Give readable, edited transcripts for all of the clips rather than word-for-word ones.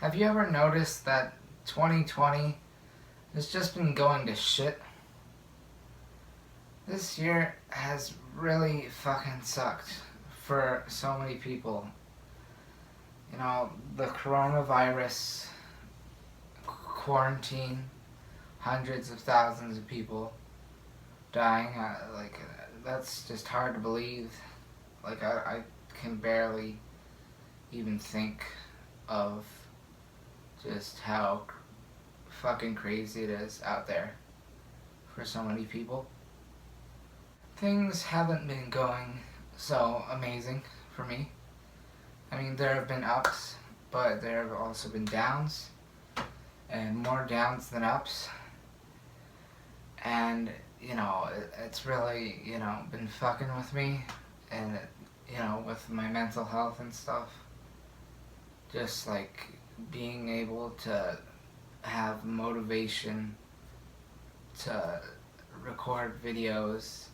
Have you ever noticed that 2020 has just been going to shit? This year has really fucking sucked for so many people. You know, the coronavirus, quarantine, hundreds of thousands of people dying. That's just hard to believe. I can barely even think of just how fucking crazy it is out there for so many people. Things haven't been going so amazing for me. I mean, there have been ups, but there have also been downs, and more downs than ups. And, it's really, been fucking with me, and, with my mental health and stuff. Just like being able to have motivation to record videos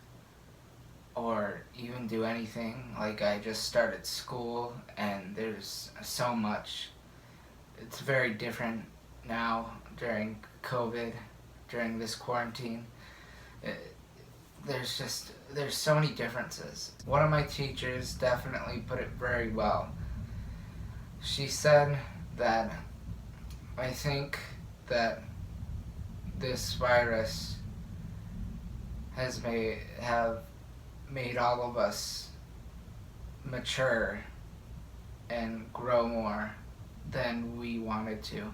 or even do anything. Like, I just started school and there's so much. It's very different now during COVID, during this quarantine. It, there's so many differences. One of my teachers definitely put it very well. She said that I think that this virus have made all of us mature and grow more than we wanted to.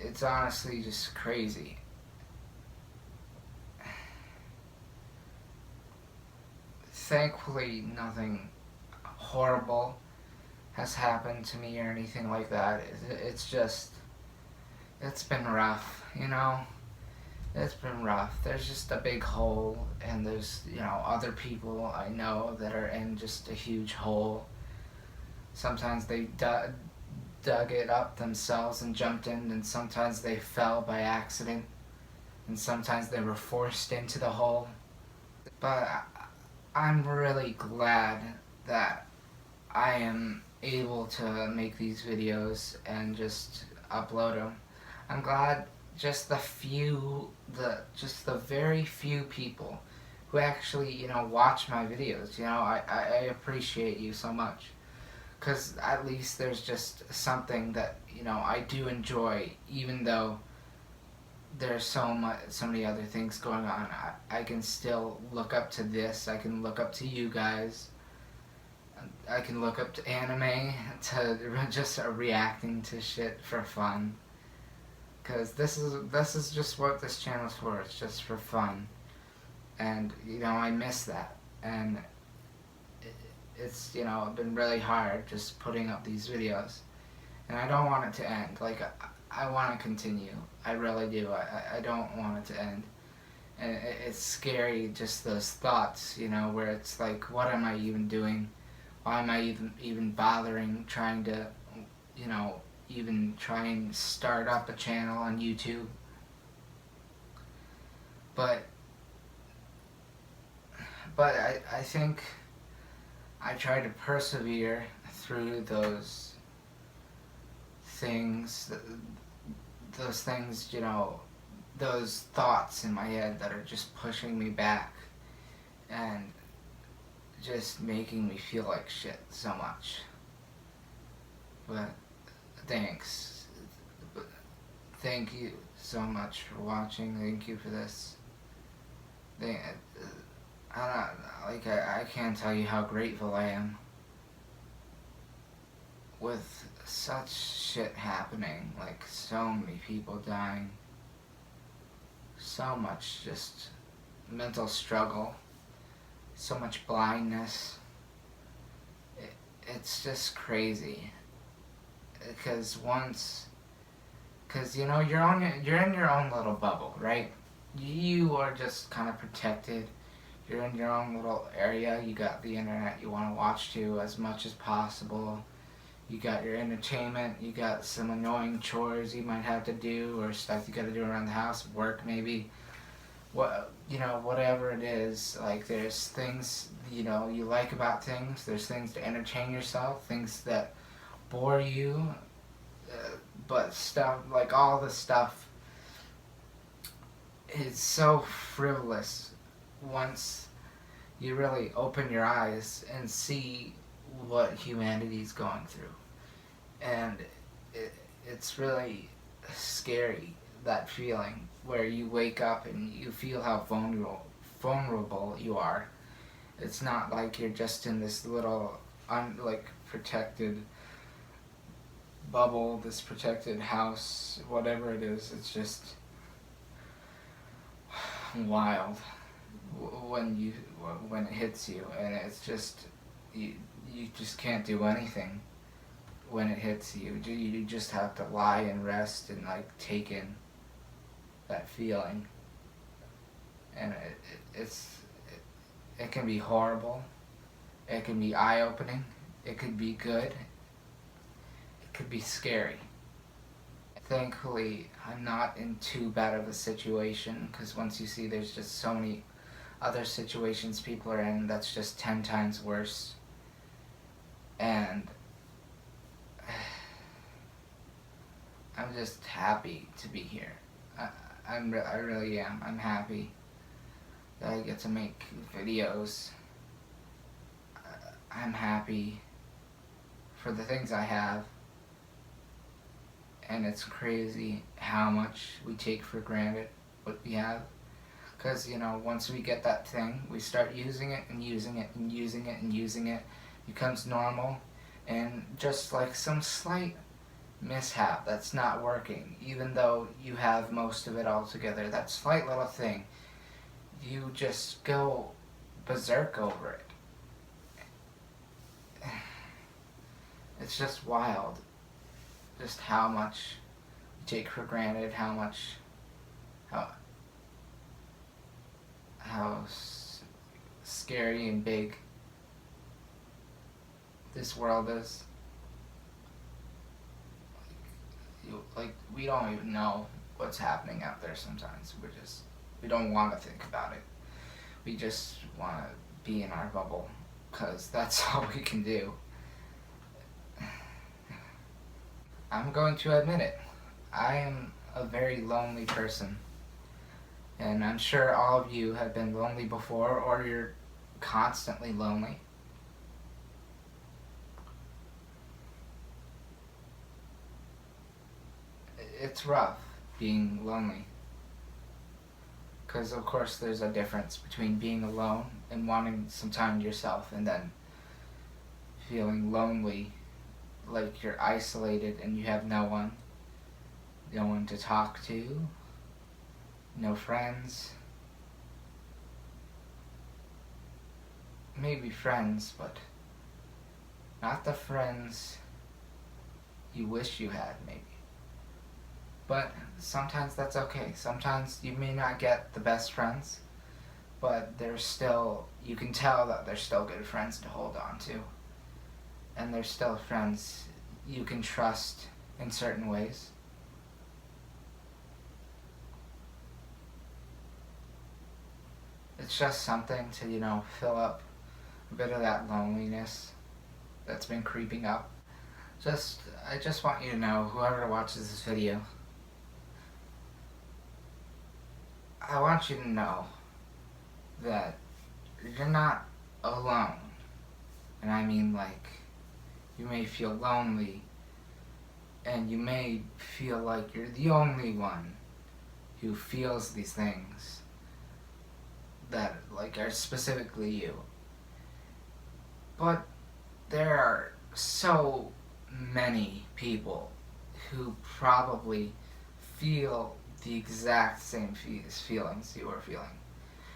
It's honestly just crazy. Thankfully, nothing horrible has happened to me or anything like that. It's been rough, It's been rough. There's just a big hole, and there's, other people I know that are in just a huge hole. Sometimes they dug it up themselves and jumped in, and sometimes they fell by accident, and sometimes they were forced into the hole. But I'm really glad that I am able to make these videos and just upload them. I'm glad just the very few people who actually, watch my videos. I appreciate you so much. Because at least there's just something that, I do enjoy, even though there's so many other things going on. I can still look up to this. I can look up to you guys. I can look up to anime, to just reacting to shit for fun. Because this is just what this channel's for. It's just for fun. And, I miss that. And it's, been really hard just putting up these videos. And I don't want it to end. Like, I want to continue. I really do. I don't want it to end. And it's scary, just those thoughts, where it's like, what am I even doing? Why am I even bothering trying to, even try and start up a channel on YouTube? But I think I try to persevere through those things, those thoughts in my head that are just pushing me back and just making me feel like shit so much. But thanks. Thank you so much for watching. Thank you for this. I can't tell you how grateful I am. With such shit happening, like so many people dying, so much just mental struggle, so much blindness. It's just crazy. Because you're in your own little bubble, right? You are just kind of protected. You're in your own little area. You got the internet you want to watch to as much as possible. You got your entertainment. You got some annoying chores you might have to do, or stuff you got to do around the house, work maybe. Whatever it is. Like, there's things you like about things. There's things to entertain yourself. Things that bore you, but stuff like all the stuff is so frivolous once you really open your eyes and see what humanity's going through. And it, it's really scary, that feeling where you wake up and you feel how vulnerable you are. It's not like you're just in this little protected bubble, this protected house, whatever it is. It's just wild when you when it hits you, and it's just you just can't do anything when it hits you. You just have to lie and rest and like take in that feeling, and it can be horrible. It can be eye opening. It could be good. It could be scary. Thankfully, I'm not in too bad of a situation, because once you see there's just so many other situations people are in that's just 10 times worse. And I'm just happy to be here. I really am. I'm happy that I get to make videos. I'm happy for the things I have. And it's crazy how much we take for granted what we have. Because, once we get that thing, we start using it and using it and using it and using it. It becomes normal. And just like some slight mishap that's not working, even though you have most of it all together, that slight little thing, you just go berserk over it. It's just wild. Just how much you take for granted, how scary and big this world is. We don't even know what's happening out there sometimes. We don't want to think about it. We just want to be in our bubble, because that's all we can do. I'm going to admit it. I am a very lonely person. And I'm sure all of you have been lonely before, or you're constantly lonely. It's rough being lonely. Because, of course, there's a difference between being alone and wanting some time to yourself, and then feeling lonely, like you're isolated and you have no one to talk to, no friends. Maybe friends, but not the friends you wish you had, maybe. But sometimes that's okay. Sometimes you may not get the best friends, but you can tell that they're still good friends to hold on to. And they're still friends you can trust in certain ways. It's just something to, fill up a bit of that loneliness that's been creeping up. I just want you to know, whoever watches this video, I want you to know that you're not alone. And I mean, you may feel lonely, and you may feel like you're the only one who feels these things that are specifically you. But there are so many people who probably feel the exact same feelings you are feeling.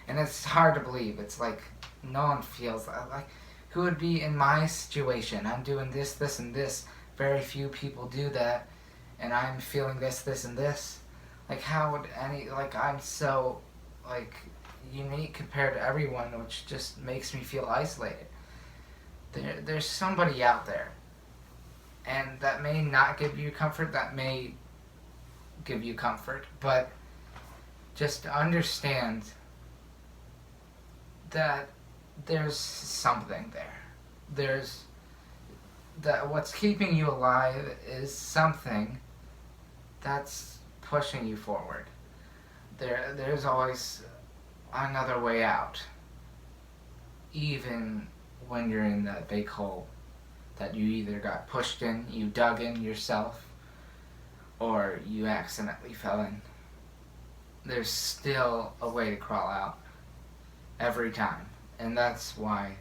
And it's hard to believe. It's like no one feels that. Who would be in my situation? I'm doing this, this, and this. Very few people do that. And I'm feeling this, this, and this. How would I'm so, unique compared to everyone, which just makes me feel isolated. There's somebody out there. And that may not give you comfort, that may give you comfort, but just understand that there's something there. that what's keeping you alive is something that's pushing you forward. There's always another way out, even when you're in that big hole that you either got pushed in, you dug in yourself, or you accidentally fell in. There's still a way to crawl out every time. And that's why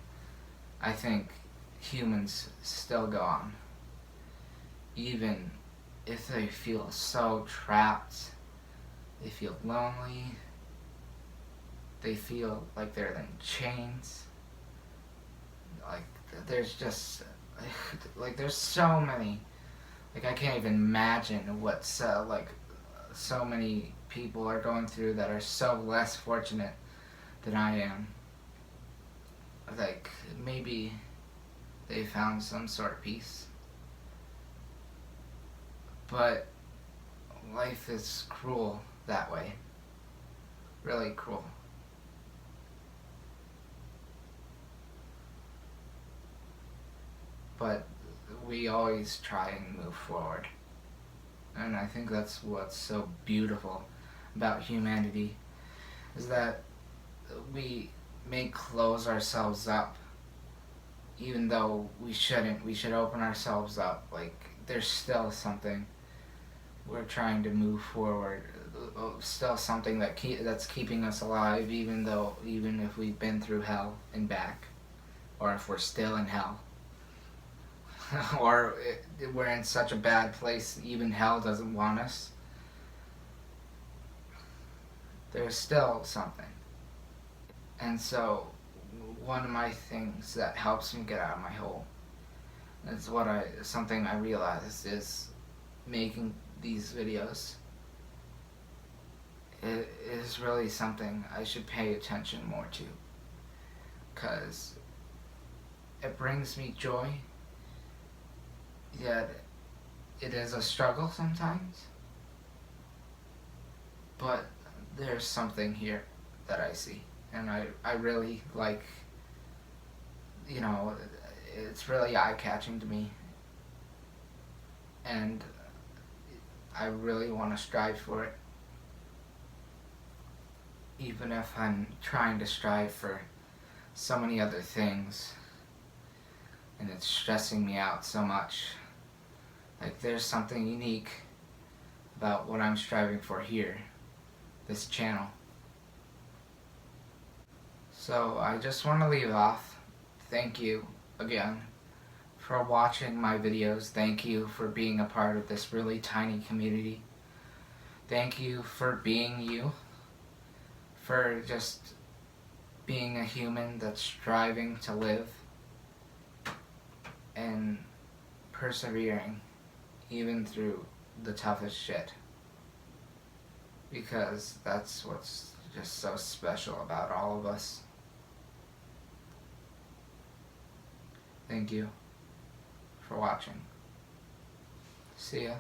I think humans still go on. Even if they feel so trapped, they feel lonely, they feel like they're in chains. Like, there's just, like, there's so many. Like, I can't even imagine what's, like, so many people are going through that are so less fortunate than I am. Like, maybe they found some sort of peace. But life is cruel that way. Really cruel. But we always try and move forward. And I think that's what's so beautiful about humanity, is that we may close ourselves up, even though we shouldn't. We should open ourselves up. Like, there's still something. We're trying to move forward. Still something that's keeping us alive, even if we've been through hell and back, or if we're still in hell, or we're in such a bad place even hell doesn't want us. There's still something. And so, one of my things that helps me get out of my hole is something I realized is making these videos. It is really something I should pay attention more to, because it brings me joy, yet it is a struggle sometimes. But there's something here that I see, and I really like, it's really eye-catching to me, and I really want to strive for it, even if I'm trying to strive for so many other things, and it's stressing me out so much. Like, there's something unique about what I'm striving for here, this channel. So I just want to leave off. Thank you again for watching my videos. Thank you for being a part of this really tiny community. Thank you for being you, for just being a human that's striving to live and persevering even through the toughest shit, because that's what's just so special about all of us. Thank you for watching. See ya.